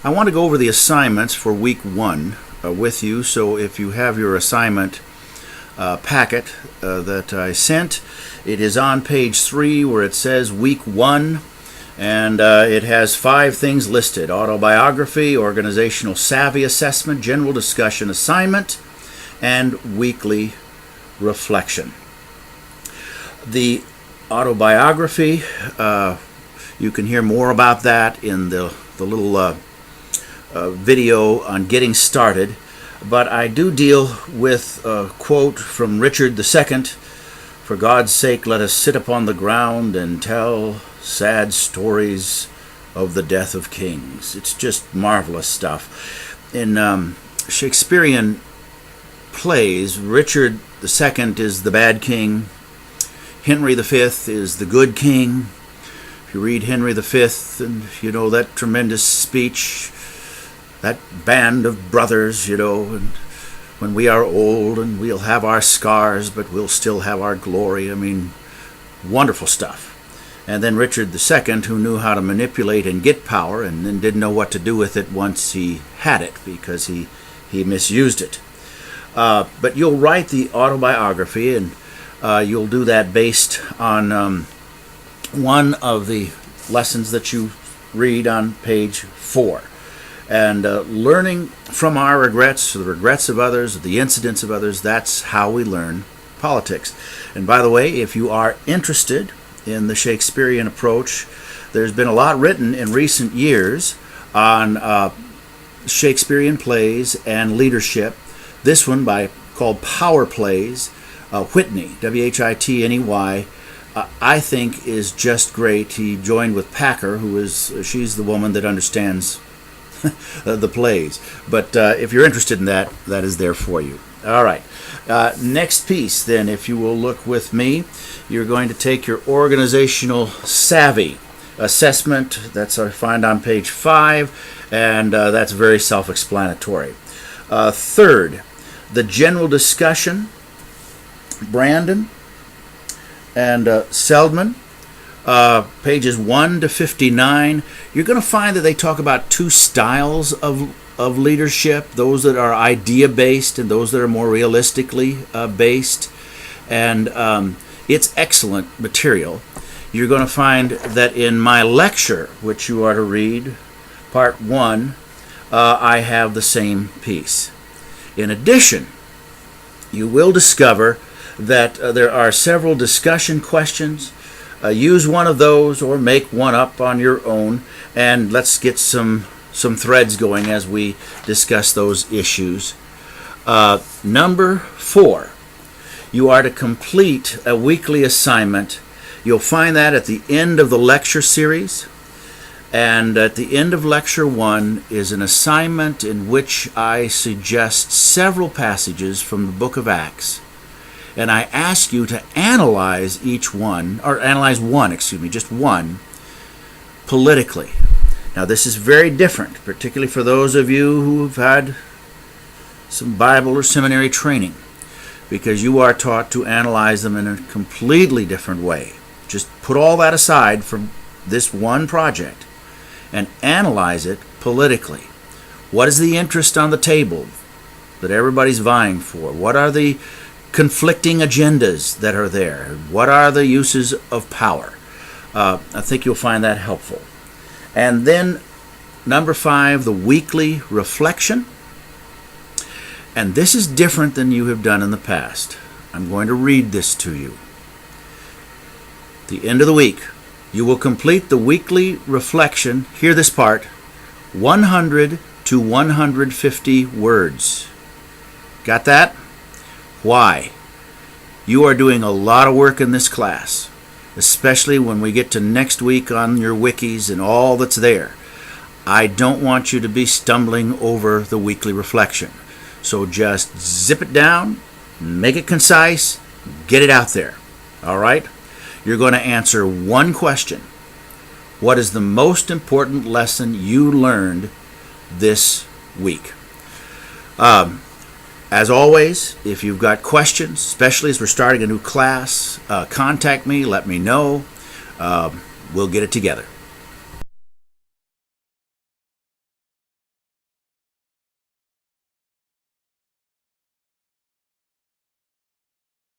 I want to go over the assignments for week 1 with you. So if you have your assignment packet that I sent, it is on page 3 where it says week 1, and it has 5 things listed: autobiography, organizational savvy assessment, general discussion assignment, and weekly reflection. The autobiography, you can hear more about that in the little video on getting started, but I do deal with a quote from Richard II: "For God's sake, let us sit upon the ground and tell sad stories of the death of kings." It's just marvelous stuff. In Shakespearean plays, Richard II is the bad king, Henry V is the good king. If you read Henry V, and you know that tremendous speech, that band of brothers, and when we are old and we'll have our scars, but we'll still have our glory. I mean, wonderful stuff. And then Richard II, who knew how to manipulate and get power, and then didn't know what to do with it once he had it, because he misused it. But you'll write the autobiography, and you'll do that based on one of the lessons that you read on page 4. And learning from our regrets, the regrets of others, the incidents of others, that's how we learn politics. And by the way, if you are interested in the Shakespearean approach, there's been a lot written in recent years on Shakespearean plays and leadership. This one called Power Plays, Whitney, Whitney, I think is just great. He joined with Packer, she's the woman that understands the plays. But if you're interested in that, that is there for you. All right. Next piece, then, if you will look with me, you're going to take your organizational savvy assessment. That's I find on page 5, and that's very self-explanatory. Third, the general discussion, Brandon and Seldman, pages 1 to 59. You're going to find that they talk about 2 styles of leadership: those that are idea-based and those that are more realistically based. And it's excellent material. You're going to find that in my lecture, which you are to read, part 1, I have the same piece. In addition, you will discover that there are several discussion questions. Use one of those or make one up on your own, and let's get some threads going as we discuss those issues. Number 4, you are to complete a weekly assignment. You'll find that at the end of the lecture series. And at the end of lecture 1 is an assignment in which I suggest several passages from the book of Acts. And I ask you to analyze just one, politically. Now, this is very different, particularly for those of you who've had some Bible or seminary training, because you are taught to analyze them in a completely different way. Just put all that aside from this one project and analyze it politically. What is the interest on the table that everybody's vying for? What are the conflicting agendas that are there? What are the uses of power? I think you'll find that helpful. And then number 5, the weekly reflection. And this is different than you have done in the past. I'm going to read this to you. At the end of the week, you will complete the weekly reflection, hear this part, 100 to 150 words. Got that? Why? You are doing a lot of work in this class, especially when we get to next week on your wikis and all that's there. I don't want you to be stumbling over the weekly reflection. So just zip it down, make it concise, get it out there. All right? You're going to answer one question. What is the most important lesson you learned this week? As always, if you've got questions, especially as we're starting a new class, contact me, let me know. We'll get it together.